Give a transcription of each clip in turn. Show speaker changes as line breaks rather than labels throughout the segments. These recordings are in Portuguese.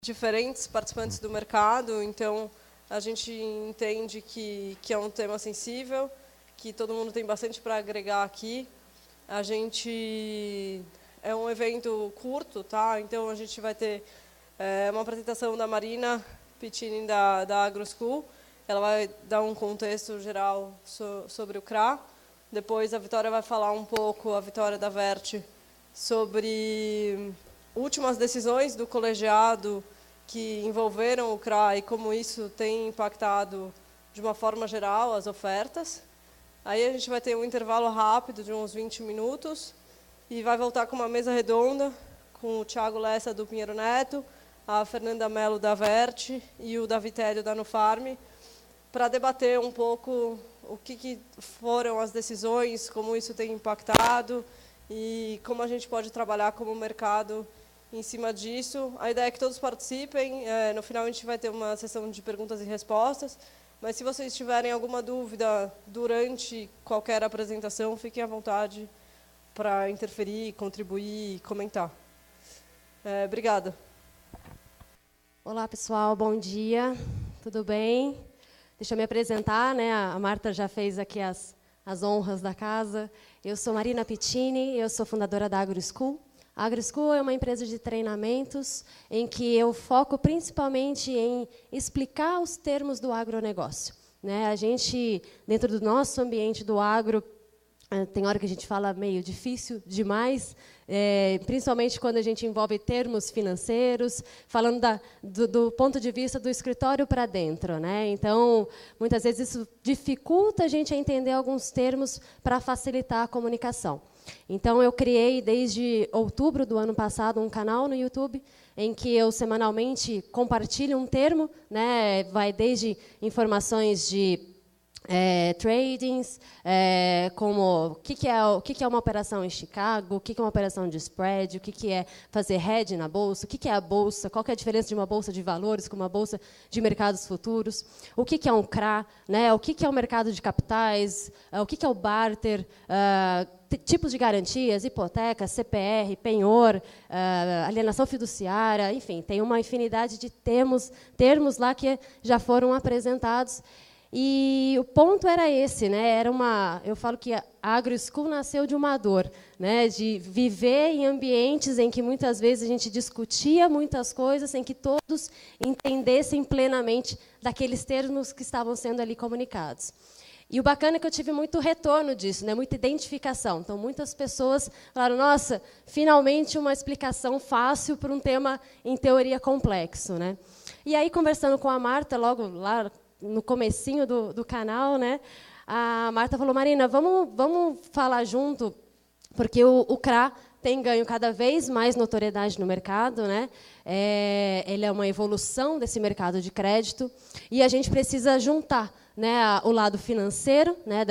diferentes participantes do mercado, então a gente entende que é um tema sensível, que todo mundo tem bastante para agregar aqui. A gente é um evento curto, tá? Então a gente vai ter uma apresentação da Marina Pittini da AgroSchool. Ela vai dar um contexto geral sobre o CRA. Depois a Vitória vai falar um pouco, a Vitória da Verte, sobre últimas decisões do colegiado que envolveram o CRA e como isso tem impactado, de uma forma geral, as ofertas. Aí a gente vai ter um intervalo rápido de uns 20 minutos e vai voltar com uma mesa redonda com o Thiago Lessa, do Pinheiro Neto, a Fernanda Mello, da Verte, e o Davi Télio, da Nufarm, para debater um pouco o que foram as decisões, como isso tem impactado e como a gente pode trabalhar como mercado em cima disso. A ideia é que todos participem. No final, a gente vai ter uma sessão de perguntas e respostas. Mas, se vocês tiverem alguma dúvida durante qualquer apresentação, fiquem à vontade para interferir, contribuir e comentar. Obrigada.
Olá, pessoal. Bom dia. Tudo bem? Deixa eu me apresentar, né? A Marta já fez aqui as honras da casa. Eu sou Marina Pittini, eu sou fundadora da AgroSchool. A AgroSchool é uma empresa de treinamentos em que eu foco principalmente em explicar os termos do agronegócio, né? A gente, dentro do nosso ambiente do agro, tem hora que a gente fala meio difícil demais, principalmente quando a gente envolve termos financeiros, falando do ponto de vista do escritório para dentro, né? Então, muitas vezes isso dificulta a gente a entender alguns termos para facilitar a comunicação. Então, eu criei, desde outubro do ano passado, um canal no YouTube em que eu semanalmente compartilho um termo, né? Vai desde informações de tradings, como o que é uma operação em Chicago, o que é uma operação de spread, o que é fazer hedge na bolsa, o que é a bolsa, qual que é a diferença de uma bolsa de valores com uma bolsa de mercados futuros, o que é um CRA, né, o que é o mercado de capitais, o que é o barter, tipos de garantias, hipoteca, CPR, penhor, alienação fiduciária, enfim, tem uma infinidade de termos lá que já foram apresentados. E o ponto era esse, né? Eu falo que a AgroSchool nasceu de uma dor, né? De viver em ambientes em que muitas vezes a gente discutia muitas coisas sem que todos entendessem plenamente daqueles termos que estavam sendo ali comunicados. E o bacana é que eu tive muito retorno disso, né? Muita identificação. Então, muitas pessoas falaram, nossa, finalmente uma explicação fácil para um tema, em teoria, complexo, né? E aí, conversando com a Marta, logo lá no comecinho do canal, né, a Marta falou, Marina, vamos falar junto, porque o CRA tem ganho cada vez mais notoriedade no mercado, né? Ele é uma evolução desse mercado de crédito, e a gente precisa juntar, né, o lado financeiro, né,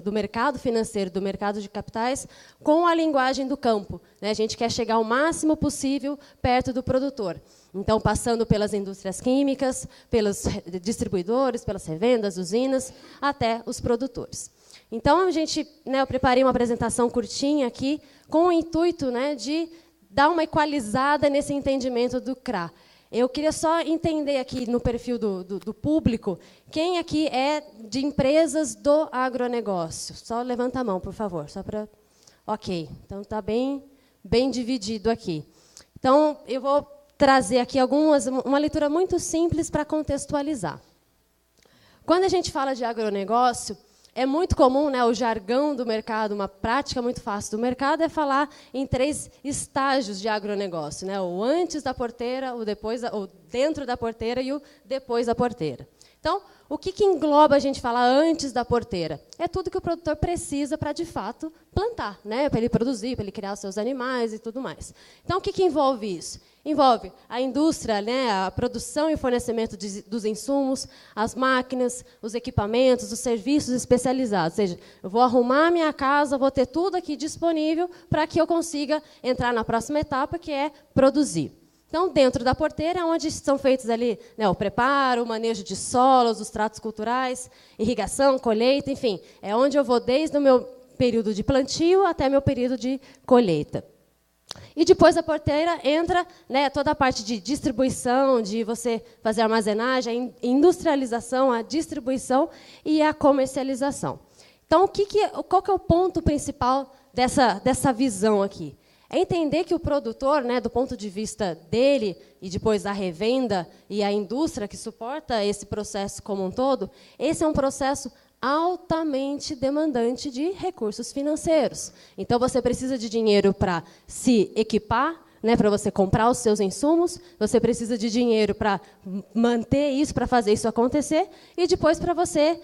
do mercado financeiro, do mercado de capitais, com a linguagem do campo, né? A gente quer chegar o máximo possível perto do produtor. Então, passando pelas indústrias químicas, pelos distribuidores, pelas revendas, usinas, até os produtores. Então, eu preparei uma apresentação curtinha aqui, com o intuito, né, de dar uma equalizada nesse entendimento do CRA. Eu queria só entender aqui, no perfil do público, quem aqui é de empresas do agronegócio. Só levanta a mão, por favor. Só para... Ok. Então, está bem dividido aqui. Então, eu vou trazer aqui uma leitura muito simples para contextualizar. Quando a gente fala de agronegócio, é muito comum, né, o jargão do mercado, uma prática muito fácil do mercado é falar em 3 estágios de agronegócio, né, o antes da porteira, o dentro da porteira e o depois da porteira. Então, o que engloba a gente falar antes da porteira? É tudo que o produtor precisa para, de fato, plantar, né, para ele produzir, para ele criar os seus animais e tudo mais. Então, o que envolve isso? Envolve a indústria, né, a produção e fornecimento dos insumos, as máquinas, os equipamentos, os serviços especializados. Ou seja, eu vou arrumar a minha casa, vou ter tudo aqui disponível para que eu consiga entrar na próxima etapa, que é produzir. Então, dentro da porteira, é onde são feitos ali, né, o preparo, o manejo de solos, os tratos culturais, irrigação, colheita, enfim. É onde eu vou desde o meu período de plantio até meu período de colheita. E depois da porteira entra, né, toda a parte de distribuição, de você fazer a armazenagem, a industrialização, a distribuição e a comercialização. Então, qual que é o ponto principal dessa visão aqui? É entender que o produtor, né, do ponto de vista dele, e depois a revenda e a indústria que suporta esse processo como um todo, esse é um processo altamente demandante de recursos financeiros. Então, você precisa de dinheiro para se equipar, né, para você comprar os seus insumos, você precisa de dinheiro para manter isso, para fazer isso acontecer, e depois para você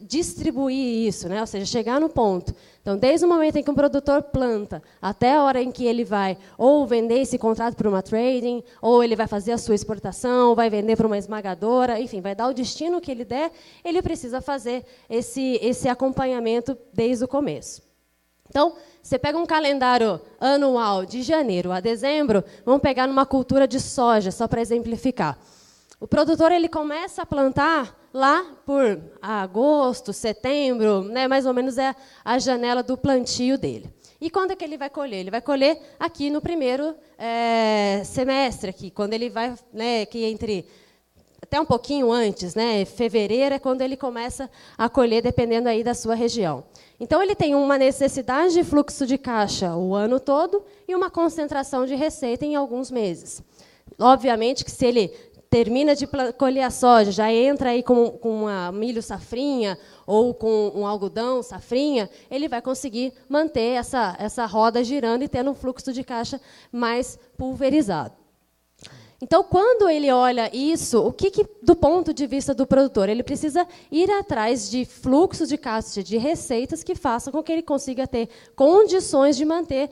distribuir isso, né, ou seja, chegar no ponto. Então, desde o momento em que um produtor planta, até a hora em que ele vai ou vender esse contrato para uma trading, ou ele vai fazer a sua exportação, ou vai vender para uma esmagadora, enfim, vai dar o destino que ele der, ele precisa fazer esse acompanhamento desde o começo. Então, você pega um calendário anual de janeiro a dezembro, vamos pegar numa cultura de soja, só para exemplificar. O produtor ele começa a plantar lá por agosto, setembro, né, mais ou menos é a janela do plantio dele. E quando é que ele vai colher? Ele vai colher aqui no primeiro semestre, aqui, quando ele vai, né, que entre até um pouquinho antes, né, fevereiro é quando ele começa a colher, dependendo aí da sua região. Então, ele tem uma necessidade de fluxo de caixa o ano todo e uma concentração de receita em alguns meses. Obviamente que se ele termina de colher a soja, já entra aí com uma milho safrinha ou com um algodão safrinha, ele vai conseguir manter essa roda girando e tendo um fluxo de caixa mais pulverizado. Então, quando ele olha isso, do ponto de vista do produtor, ele precisa ir atrás de fluxo de caixa, de receitas que façam com que ele consiga ter condições de manter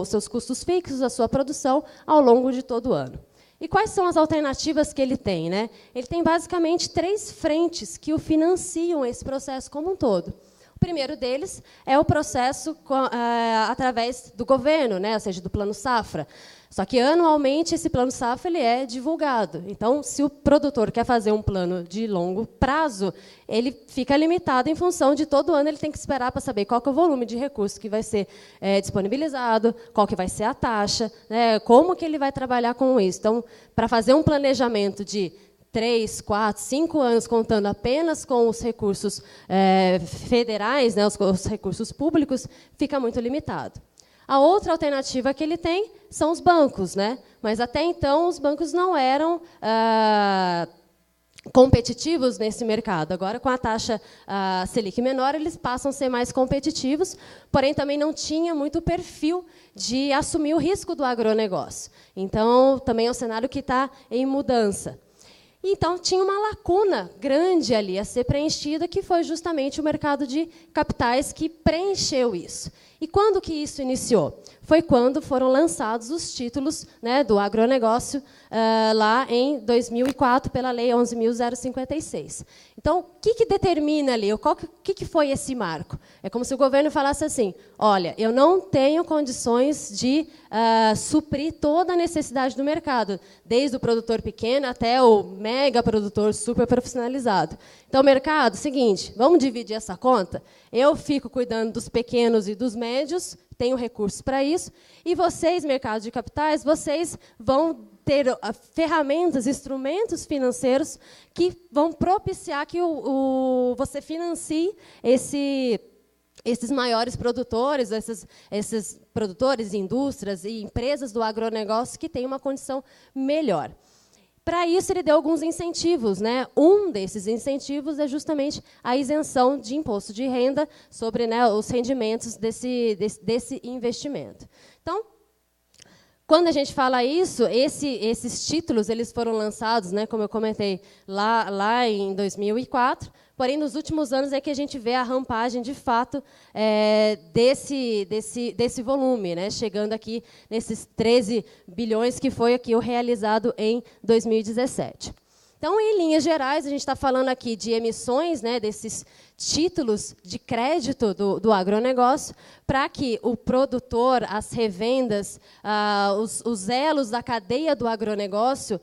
seus custos fixos, a sua produção, ao longo de todo o ano. E quais são as alternativas que ele tem, né? Ele tem, basicamente, 3 frentes que o financiam esse processo como um todo. O primeiro deles é o processo através do governo, né? Ou seja, do Plano Safra. Só que, anualmente, esse Plano Safra ele é divulgado. Então, se o produtor quer fazer um plano de longo prazo, ele fica limitado em função de todo ano ele tem que esperar para saber qual que é o volume de recursos que vai ser disponibilizado, qual que vai ser a taxa, né, como que ele vai trabalhar com isso. Então, para fazer um planejamento de 3, 4, 5 anos, contando apenas com os recursos federais, né, os recursos públicos, fica muito limitado. A outra alternativa que ele tem são os bancos, né? Mas, até então, os bancos não eram competitivos nesse mercado. Agora, com a taxa Selic menor, eles passam a ser mais competitivos, porém, também não tinha muito perfil de assumir o risco do agronegócio. Então, também é um cenário que está em mudança. Então, tinha uma lacuna grande ali a ser preenchida, que foi justamente o mercado de capitais que preencheu isso. E quando que isso iniciou? Foi quando foram lançados os títulos, né, do agronegócio lá em 2004, pela Lei 11.056. Então, o que determina ali? O que foi esse marco? É como se o governo falasse assim, olha, eu não tenho condições de suprir toda a necessidade do mercado, desde o produtor pequeno até o mega produtor super profissionalizado. Então, mercado, seguinte, vamos dividir essa conta? Eu fico cuidando dos pequenos e dos médios, tenho recursos para isso, e vocês, mercado de capitais, vocês vão ter ferramentas, instrumentos financeiros que vão propiciar que você financie esses maiores produtores, esses produtores, indústrias e empresas do agronegócio que têm uma condição melhor. Para isso, ele deu alguns incentivos, né? Um desses incentivos é justamente a isenção de imposto de renda sobre, né, os rendimentos desse investimento. Então, quando a gente fala isso, esses títulos eles foram lançados, né, como eu comentei, lá em 2004, porém, nos últimos anos é que a gente vê a rampagem, de fato, desse volume, né, chegando aqui nesses 13 bilhões, que foi aqui o realizado em 2017. Então, em linhas gerais, a gente está falando aqui de emissões, né, desses títulos de crédito do agronegócio, para que o produtor, as revendas, os elos da cadeia do agronegócio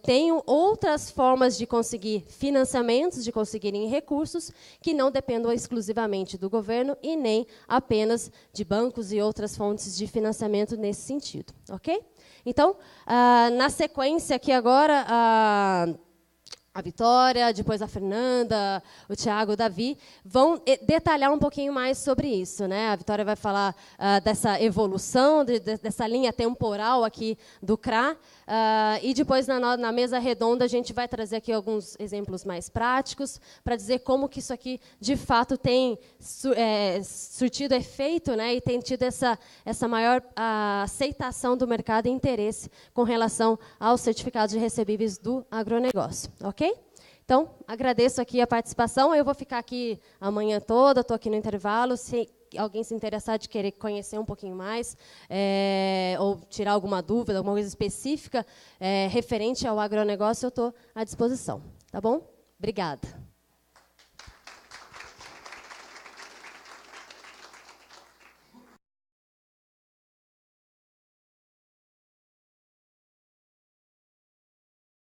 tenham outras formas de conseguir financiamentos, de conseguirem recursos, que não dependam exclusivamente do governo e nem apenas de bancos e outras fontes de financiamento nesse sentido. Ok? Então, na sequência aqui agora, a Vitória, depois a Fernanda, o Tiago, o Davi, vão detalhar um pouquinho mais sobre isso, né? A Vitória vai falar dessa evolução, dessa linha temporal aqui do CRA, e depois na mesa redonda a gente vai trazer aqui alguns exemplos mais práticos para dizer como que isso aqui de fato tem surtido efeito, né? E tem tido essa maior aceitação do mercado e interesse com relação aos certificados de recebíveis do agronegócio, ok? Então, agradeço aqui a participação. Eu vou ficar aqui a manhã toda, estou aqui no intervalo. Se alguém se interessar de querer conhecer um pouquinho mais, ou tirar alguma dúvida, alguma coisa específica referente ao agronegócio, eu estou à disposição. Tá bom? Obrigada.